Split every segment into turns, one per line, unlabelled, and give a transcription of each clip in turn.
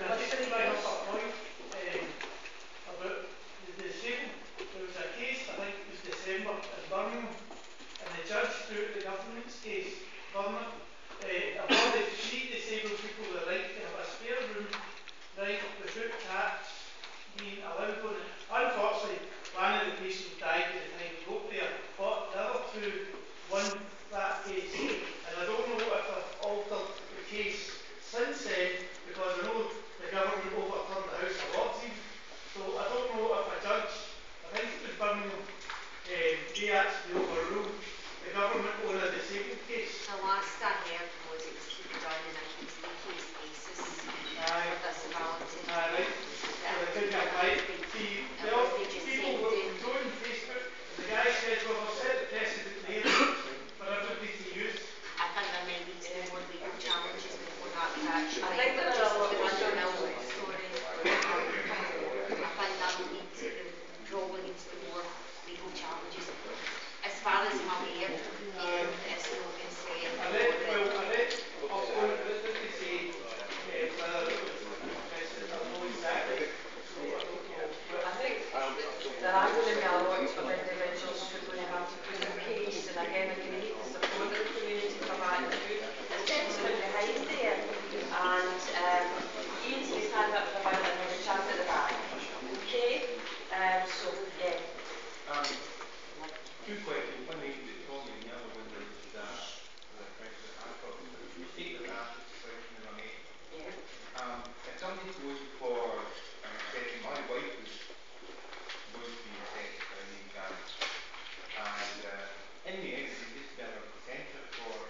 I just need to bring up a point about the disabled. There was a case, I think it was December, in Birmingham, and the judge threw out the government's case, Birmingham, awarded 3 disabled people the right to have a spare room, right, without tax being allowed on it. Unfortunately, one of the patients died by the time he got there, but the other 2 won that case. And I don't know if I've altered the case since then, because I know the government overturned the House of Lords even. So I don't know if a judge, I think it was Birmingham, they actually overruled the government on a disabled case.
The last I heard was it was to be done on a case-by-case basis for disability.
Right. So they couldn't apply it. See, people were on Facebook, and the guy said, well, I've set the precedent there for everybody to use.
I think there might need to be more legal challenges before that was actually.
I think there are a lot of
story. I think that will need to probably need to be more legal challenges. As far as I'm aware, it's not been said.
I read up on it, but it didn't say whether it was precedent. I don't know exactly. So I don't know. But
I think there are going to be a lot of individuals who are going to have to put in case, and again, I can need the support of the community for that too. And Tim's been behind there, and Ian's been standing up for a while and have a chat at the back. Okay? So, yeah.
2 questions. One is that Tommy and the other one is the question that I thought. You see that I asked the question on it.
Yeah.
If somebody's going for an assessment, my wife was going to be assessed for an exam, and in the end they just never sent her for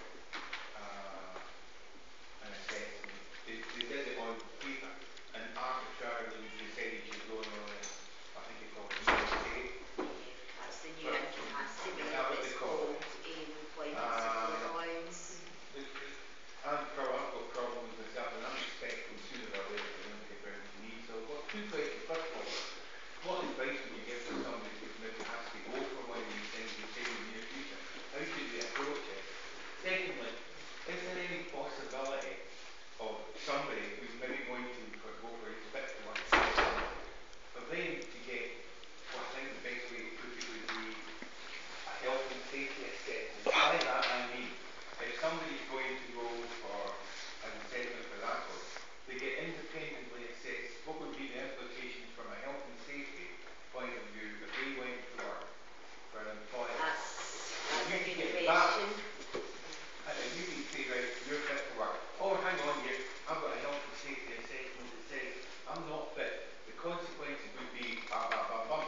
an assessment. They did it on paper, and arbitrarily decided she was going on this, I think they call it
That's the new incapacity, it's called employment support allowance.
I've got problems myself, and I'm expecting sooner or later they're going to get round to me. So I've got 2 questions. First of all, what advice would you give to somebody who maybe has to go for one of these things you say in the near future? How should they approach it? Secondly, is there any possibility of somebody who's maybe going to go for his fit to work for them to get what I think the best way to put it would be a health and safety assessment? By that I mean, if somebody's going to go for an assessment for that course, they get independently assessed what would be the implications from a health and safety point of view if they went to work for an employer.
That's a good question.
And you can say, right, you're fit to work. Oh, hang on, I've got a health and safety assessment that says I'm not fit. The consequences would be blah, blah, blah, blah.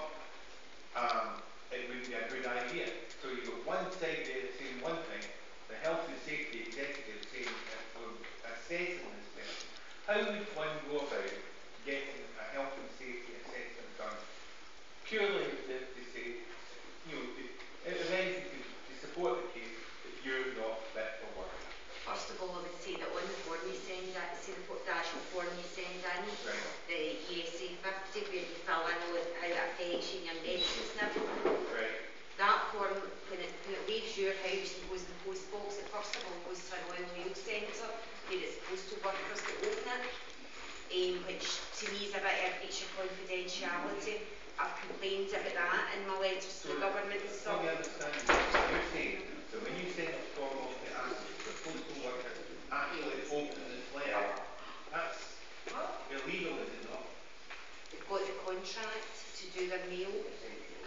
It would be a good idea. So you've got one side there saying one thing, the health and safety executive saying we're assessing this person. How would one go about getting a health and safety assessment done? Purely to say, if anything to support the case that you're not fit for work.
First of all, I would say that on the form you send out, the actual form you send in,
right.
The ESA 50, where you fill in all how it affects you and your medicines and everything.
Right.
That form, when it leaves your house and goes in the post box, it first of all goes to a Royal Mail Centre, where it's postal workers that open it, which to me is a bit of breach of confidentiality. I've complained about that in my letters to the government and stuff.
I understand. You're saying that when you send the form off to ask the postal workers actually open this letter, that's illegal, is it not?
They've got the contract to do their mail,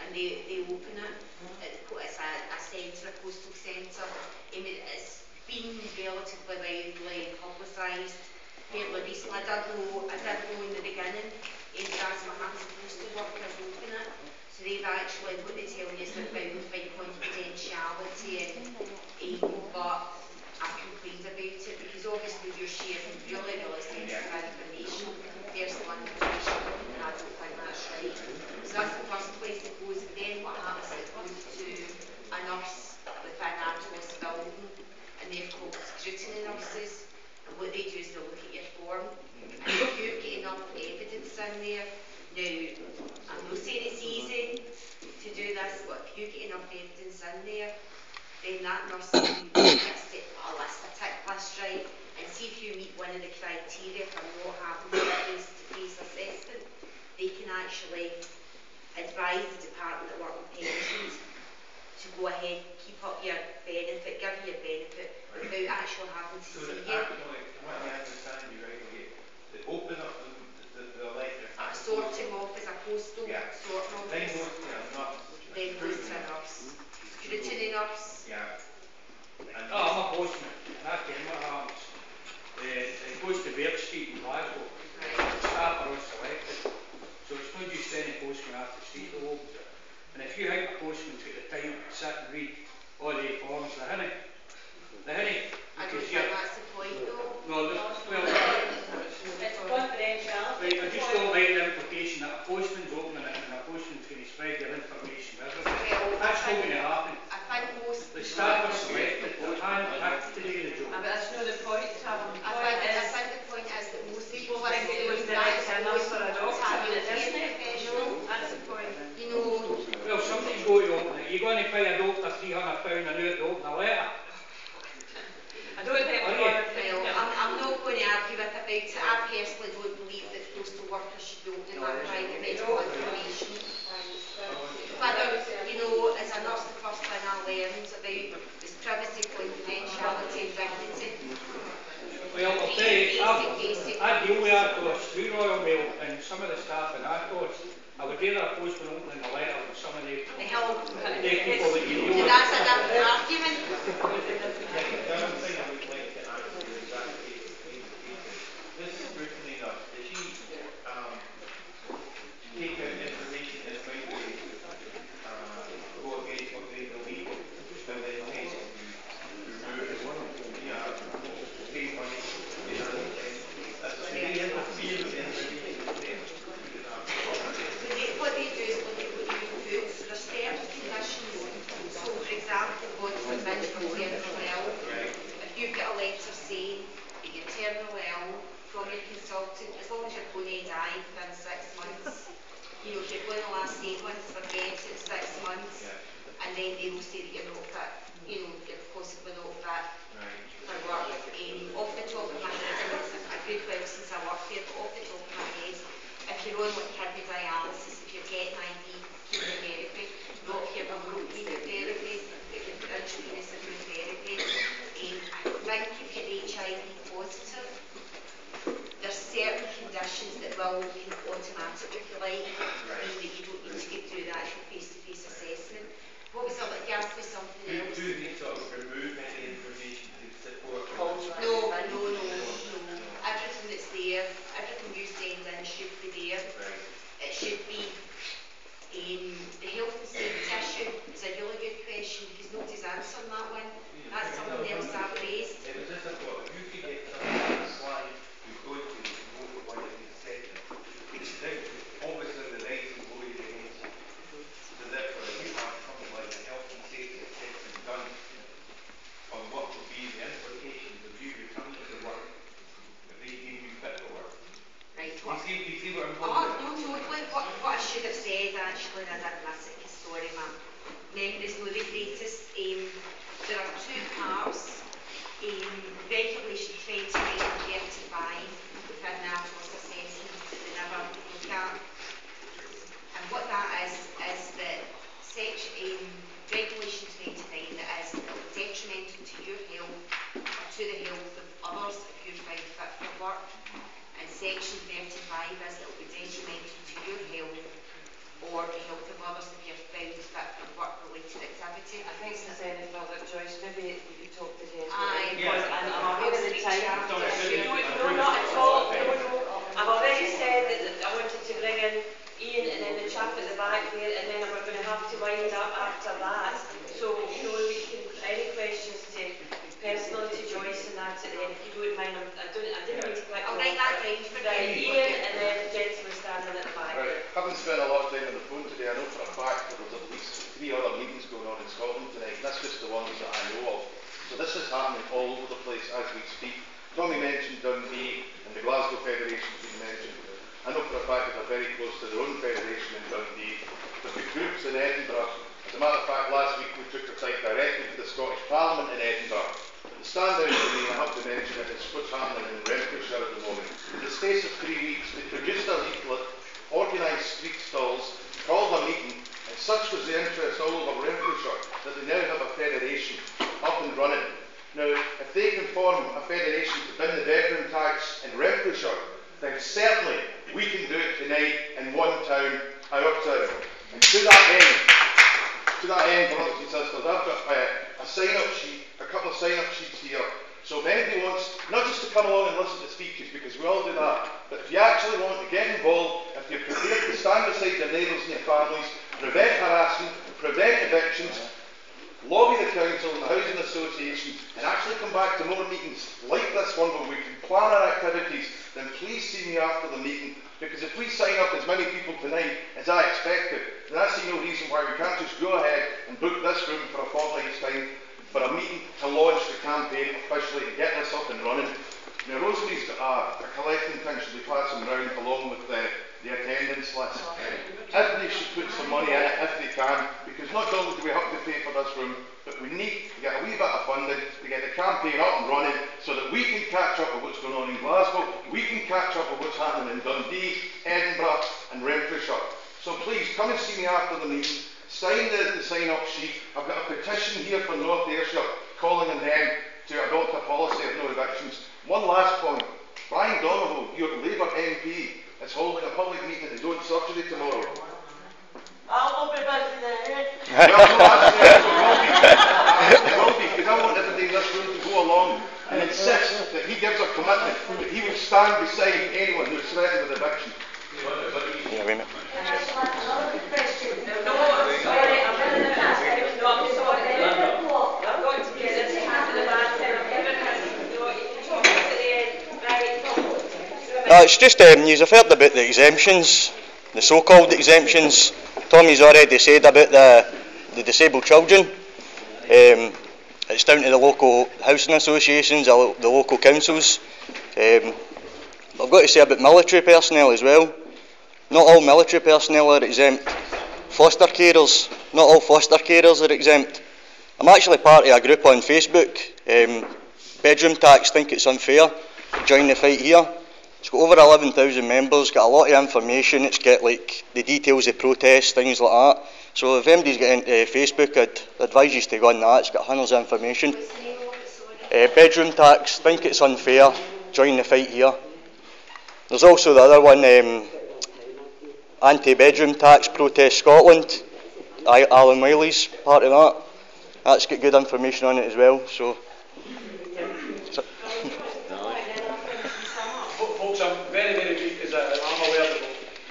and they open it. It's a centre, a postal centre. It's been relatively widely publicised fairly recently. I didn't know in the beginning, that's what happens to postal workers open it. So they've actually, what they tell you is they're bound by confidentiality, but I've complained about it because obviously you're sharing really sensitive information, personal information, and I don't think that's right. So that's the first place it goes, and then what happens is it goes to a nurse within that hospital building, and they're called scrutiny nurses, and what they do is they look at your form, and if you've got enough evidence in there, now I'm not saying it's easy to do this, but if you get enough evidence in there, then that nurse can get a list, a tick list, right, and see if you meet one of the criteria for not having a face-to-face assessment, they can actually advise the Department of Work and Pensions to go ahead, keep up your benefit, give you your benefit, without actually having to
So
see
that
you.
actually, what I understand you right, okay, they open up the letter at
Sorting off as a postal
Yeah.
sorting
then
office,
goes to a nurse,
then goes to a
scrutiny.
nurse. Scrutiny nurse.
Yeah. And
Oh, I'm a postman, and I tell you what happens. It goes to Bear Street in Glasgow.
Right.
Staff are all selected. So it's not just any postman off the street that opens it. And if you think a postman took the time to sit and read all the forms, they haven't. They haven't.
I don't
Because
think
you're...
that's the point though.
No, well,
It's confidentiality.
right, I just don't like the implication that a postman's opening it and a postman's going to spread their information to everybody.
Well,
That's not going to happen.
I think most
The staff are selected, they're handpicked to do the job.
But that's not the point, Tom. The
I
point
think
is,
the point is that most
people
people are
think it
saying
goes direct to a nurse or a
that's
doctor,
how
but
you
it
care
isn't.
professional.
That's the point.
You know,
Well, somebody's got to open it. You're going to pay a doctor £300 a night to open a letter.
I don't think we're going to think
well,
of
I'm not going to argue with about it. I personally don't believe that postal workers should be opening that private medical information. Whether, you know, as a nurse, the first thing I learned about is privacy, confidentiality and dignity.
Well, I'll tell you, I deal with ARCOS through Royal Mail and some of the staff in ARCOS. I would rather a postman opening a letter than some of the
Hell,
people that you deal with.
that's a different argument.
yeah, the other thing I would like to ask you is that this scrutiny nurse, does she take out information that might be go against what they believe and then tend to remove it? Pay money in that sense. Do they interfere with the information that they
What they do is look at what you put. There's certain conditions. So, for example, God forbid you're terminally ill.
Right.
If you've got a letter saying that you're terminally ill from your consultant, as long as you're going to die within 6 months, you know, if you're going to last 8 months, forget it, 6 months,
Yeah.
and then they will say that you're not fit, you know, you're possibly not fit
Right.
for work. Off the top of my head, and it's a good while since I worked here, but off the top of my head, if you're on like kidney dialysis, if you're getting IV chemotherapy, not if you're on immunotherapy, if you're intravenous immunotherapy, I think if you're HIV positive, there's certain conditions that will automatically, if you like, mean that you don't need to get through the actual face-to-face assessment. What was it, like, you asked me something else?
Do they sort of remove any information to support?
No. Everything that's there, everything you send in should be there.
Right.
It should be the health and safety issue is a really good question because nobody's answering that one. That's something else I've raised.
It was just a thought, if you could get something on a slide, you go to one of these settings, obviously the rights will go against you. So therefore, if you have something like a health and safety assessment done on what would be the implications of you returning to work, if they deem you fit for work.
Right.
Do you see what I'm
Oh,
going
no, totally. What I should have said actually, and I did miss it, 'cause sorry, my memory's not the greatest. There are two parts. Regulation 29 and 35 within the ARCOS assessment that they never look at. And what that is that section regulation 29 that is detrimental to your health or to the health of others if you're found fit for work. And section 35 is that it will be detrimental to your health or the health of others if you're found fit for work-related activity.
I think there's any further, Joyce, maybe you could talk to Des.
Aye.
Because I'm aware of the time. No,
No,
not at all. No. I've already said that I wanted to bring in Ian and then the chap at the back there, and then we're going to have to wind up after that. So, you know, we can, any questions to personally to Joyce and that at the end, if you don't mind. I didn't mean to click
I'll
on
write that down for
Right,
you.
Ian and then the gentleman standing at the back.
Right. Having spent a lot of time on the phone today, I know for a fact that there's at least 3 other meetings going on in Scotland tonight, and that's just the ones that I know of. So this is happening all over the place as we speak. Tommy mentioned Dundee, and the Glasgow Federation's been mentioned. I know for a fact that they're very close to their own federation in Dundee. There's been groups in Edinburgh. As a matter of fact, last week we took the site directly to the Scottish Parliament in Edinburgh. The standout for me, I have to mention it, is what's happening in space of 3 weeks, they produced a leaflet, organised street stalls, called a meeting, and such was the interest all over Renfrewshire that they now have a federation up and running. Now, if they can form a federation to bin the bedroom tax in Renfrewshire, then certainly we can do it tonight in one town, our town. And to that end, brothers and sisters, I've got a sign-up sheet, a couple of sign-up sheets here. So if anybody wants, not just to come along and listen to speeches, because we all do that, but if you actually want to get involved, if you're prepared to stand beside your neighbours and your families, prevent harassment, prevent evictions, lobby the council and the housing associations, and actually come back to more meetings like this one where we can plan our activities, then please see me after the meeting, because if we sign up as many people tonight as I expected, then I see no reason why we can't just go ahead and book this room for a fortnight's time for a meeting to launch the campaign officially and get this up and running. Now, Rosemary's got a collecting thing she'll be passing around along with the attendance list. Everybody should put some money in it if they can, because not only do we have to pay for this room, but we need to get a wee bit of funding to get the campaign up and running so that we can catch up with what's going on in Glasgow, we can catch up with what's happening in Dundee, Edinburgh and Renfrewshire. So please, come and see me after the meeting, sign the sign-up sheet. I've got a petition here for North Ayrshire calling on them to adopt a policy of no evictions. One last point, Brian Donohoe, your Labour MP, is holding a public meeting at the Don't Surgery tomorrow.
I'll be busy then.
Well, no, it will be, because I want everybody in this room to go along and insist that he gives a commitment that he will stand beside anyone who is threatened with eviction.
Yeah, wait a minute. It's just, you've heard about the exemptions, the so-called exemptions. Tommy's already said about the disabled children. It's down to the local housing associations, the local councils. I've got to say about military personnel as well. Not all military personnel are exempt. Foster carers, not all foster carers are exempt. I'm actually part of a group on Facebook, Bedroom Tax, think it's unfair. Join the fight here. It's got over 11,000 members, got a lot of information, it's got like the details of protests, things like that. So if anybody's getting Facebook, I'd advise you to go on that, it's got hundreds of information. Bedroom Tax, think it's unfair, join the fight here. There's also the other one, Anti-Bedroom Tax Protest Scotland, Alan Wiley's part of that. That's got good information on it as well. So
folks, I'm very, very weak because I'm aware that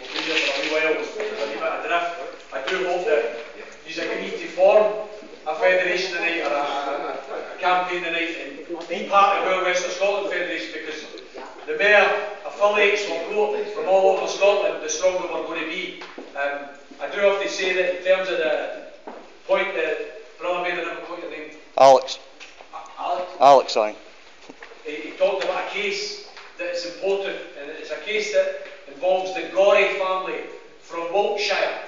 we'll be here for a wee while. There's a wee bit of drift. I do hope that you agree to form a federation tonight or a campaign tonight and be part of our Western Scotland Federation, because the more affiliates will go from all over Scotland, the stronger we're going to be. I do have to say that in terms of the point that Brother made, I never quite your name.
Alex. Alex, sorry.
He talked about a case that's important, and it's a case that involves the Gorey family from Wiltshire.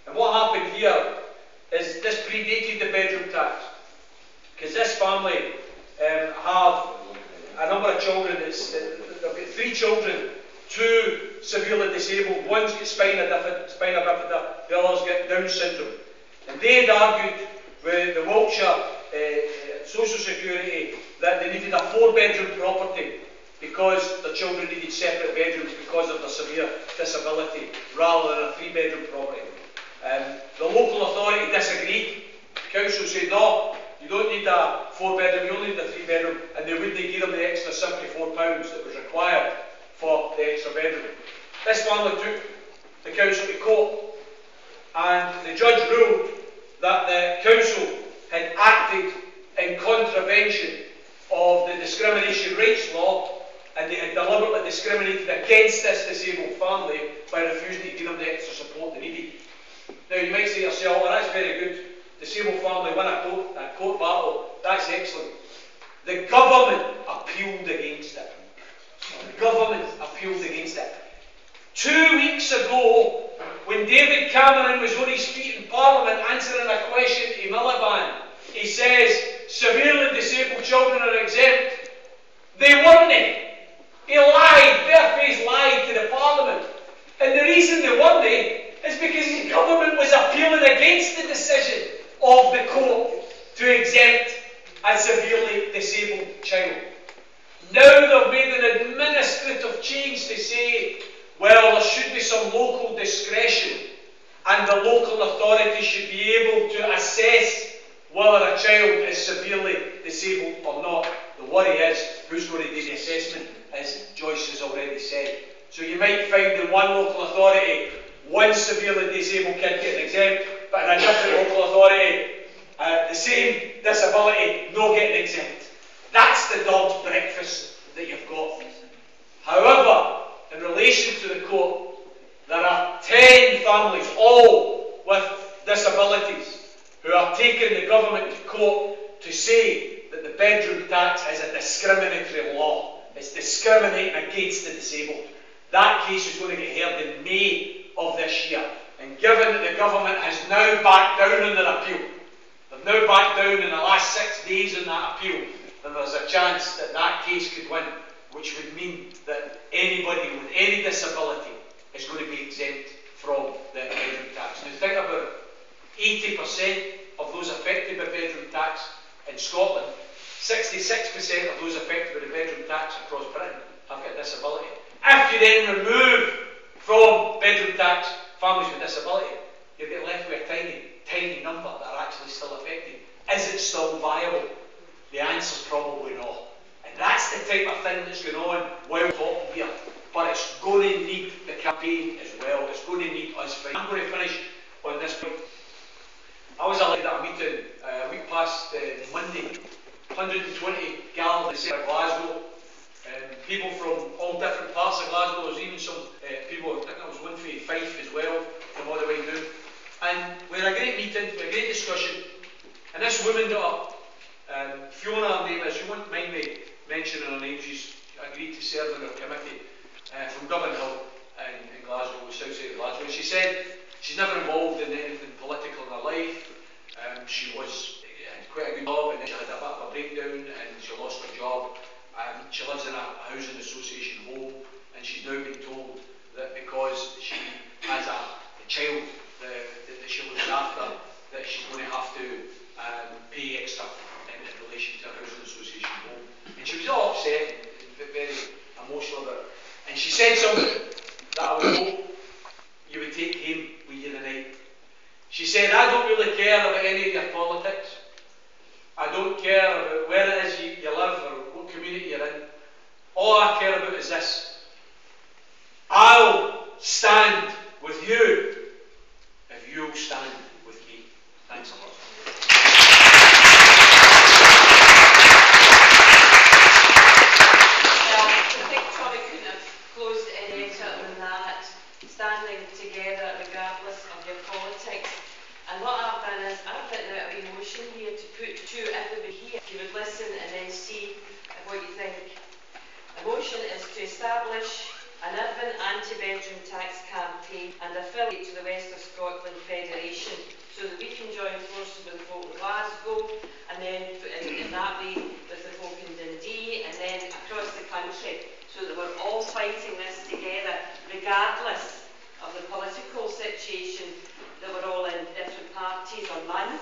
And what happened here is this predated the bedroom tax, because this family have a number of children. They've got 3 children, 2 severely disabled. One's got spina bifida, the other's got Down syndrome. And they had argued with the Wiltshire Social Security that they needed a 4-bedroom property because their children needed separate bedrooms because of their severe disability, rather than a 3-bedroom property. The local authority disagreed. The council said, no, you don't need a 4-bedroom, you only need a 3-bedroom, and they wouldn't give them the extra £74 that was required for the extra bedroom. This family took the council to court, and the judge ruled that the council had acted in contravention of the discrimination rights law, and they had deliberately discriminated against this disabled family by refusing to give them the extra support they needed. Now you might say to yourself, well, that's very good, disabled family win a court battle, that's excellent. The government appealed against it. The government appealed against it. 2 weeks ago, when David Cameron was on his feet in Parliament answering a question to Miliband, he says severely disabled children are exempt. They weren't. He lied, barefaced lied. reason they weren't is because the government was appealing against the decision of the court to exempt a severely disabled child. Now they've made an administrative change to say, well, there should be some local discretion and the local authority should be able to assess whether a child is severely disabled or not. The worry is, who's going to do the assessment, as Joyce has already said. So you might find in one local authority, one severely disabled kid getting exempt, but in a different local authority, the same disability, no getting exempt. That's the dog's breakfast that you've got. However, in relation to the court, there are 10 families, all with disabilities, who are taking the government to court to say that the bedroom tax is a discriminatory law. It's discriminating against the disabled. That case is going to get heard in May of this year. And given that the government has now backed down on their appeal, they've now backed down in the last 6 days on that appeal, then there's a chance that that case could win, which would mean that anybody with any disability is going to be exempt from the bedroom tax. Now think about it. 80% of those affected by bedroom tax in Scotland, 66% of those affected by the bedroom tax across Britain have got a disability. If you then remove from bedroom tax families with disability, you get left with a tiny number that are actually still affected. Is it still viable? The answer is probably not. And that's the type of thing that's going on while talking here. But it's going to need the campaign as well. It's going to need us fighting. I'm going to finish on this point. I was elected at a meeting a week past Monday. 120 gals in Glasgow. People from all different parts of Glasgow. There was even some people, I think there was one from Fife as well, from all the way down. And we had a great meeting, we had a great discussion. And this woman got up, Fiona her name is, you won't mind me mentioning her name, she's agreed to serve on our committee from Govan Hill in Glasgow, the south side of Glasgow. And she said she's never involved in anything political in her life. She was quite a good job, and then she had a bit of a breakdown and she lost her job. She lives in a housing association home, and she's now been told that because she has a child that she looks after, that she's going to have to pay extra in relation to her housing association home. And she was all upset and very emotional about it. And she said something that I would hope you would take home with you tonight. She said, I don't really care about any of your politics. I don't care about where it is you live or what community you're in. All I care about is this. I'll stand with you if you'll stand with me. Thanks a lot.
I think Tommy couldn't have closed it any better than that. Standing together regardless of your politics. And what I've done is I've written out a wee motion here to put to everybody here. You would listen and then see what you think. The motion is to establish an urban anti-bedroom tax campaign and affiliate to the West of Scotland Federation so that we can join forces with the folk in Glasgow and then in that way with the folk in Dundee and then across the country so that we're all fighting this together regardless of the political situation that we're all in different parties or none.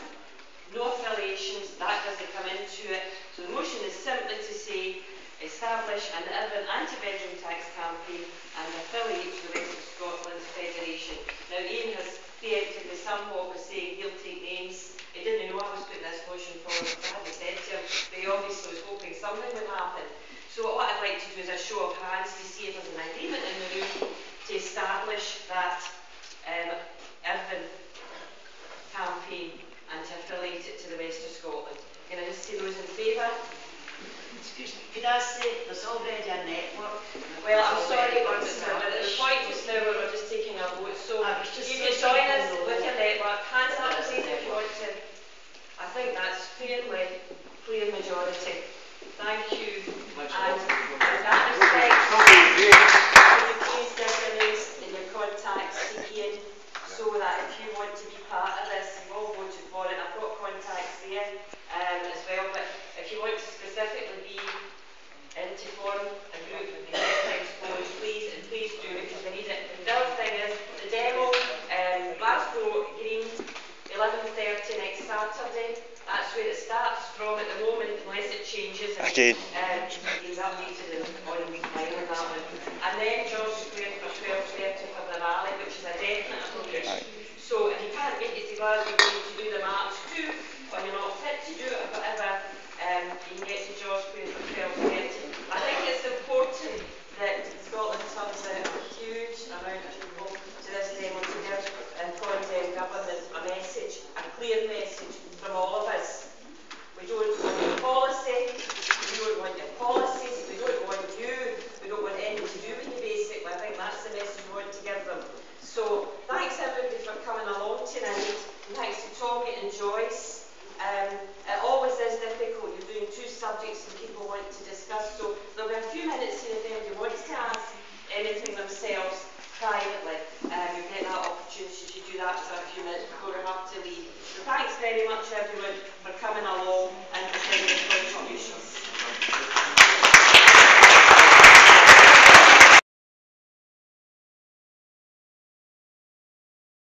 No affiliations, that doesn't come into it. So the motion is simply to say establish an urban anti-bedroom tax campaign and affiliate to the West of Scotland Federation. Now Ian has preempted me somewhat with saying he'll take names. He didn't know I was putting this motion forward, I hadn't said to him, but he obviously was hoping something would happen. So what I'd like to do is a show of hands to see if there's an agreement in the room to establish that urban campaign and to affiliate it to the West of Scotland. Can I just see those in favour?
Excuse me, could I say there's already a network?
Well, I'm sorry, but the point just now we're just taking a vote, so you can join us with your network. Hands up please if you want to. I think that's fairly clear majority. Thank you. And in that respect, could you please give your names and your contacts to Ian so that if you want to be part of this, you've all voted for it. I've got contacts there as well, but if you want to specifically be in to form a group and get things going, please do, because we need it. The other thing is,
Jade.
He's updated on my own that one. And then George Square for 12:30 for the rally, which is a definite approach. So if you can't make it to Glasgow to do the march too, or you're not fit to do it or whatever, you can get to George Square for 12:30. I think it's important that Scotland turns out a huge amount of people to this demo to give Condemned government a message, a clear message from all of us. We don't want your policy, we don't want your policies, we don't want you, we don't want anything to do with you basically. I think that's the message we want to give them. So thanks everybody for coming along tonight, and thanks to Tommy and Joyce. It always is difficult, you're doing two subjects and people want to discuss, so there'll be a few minutes here if anybody wants to ask anything themselves privately. You get that opportunity to do that for a few minutes before we have to leave. So thanks very much everyone for coming along.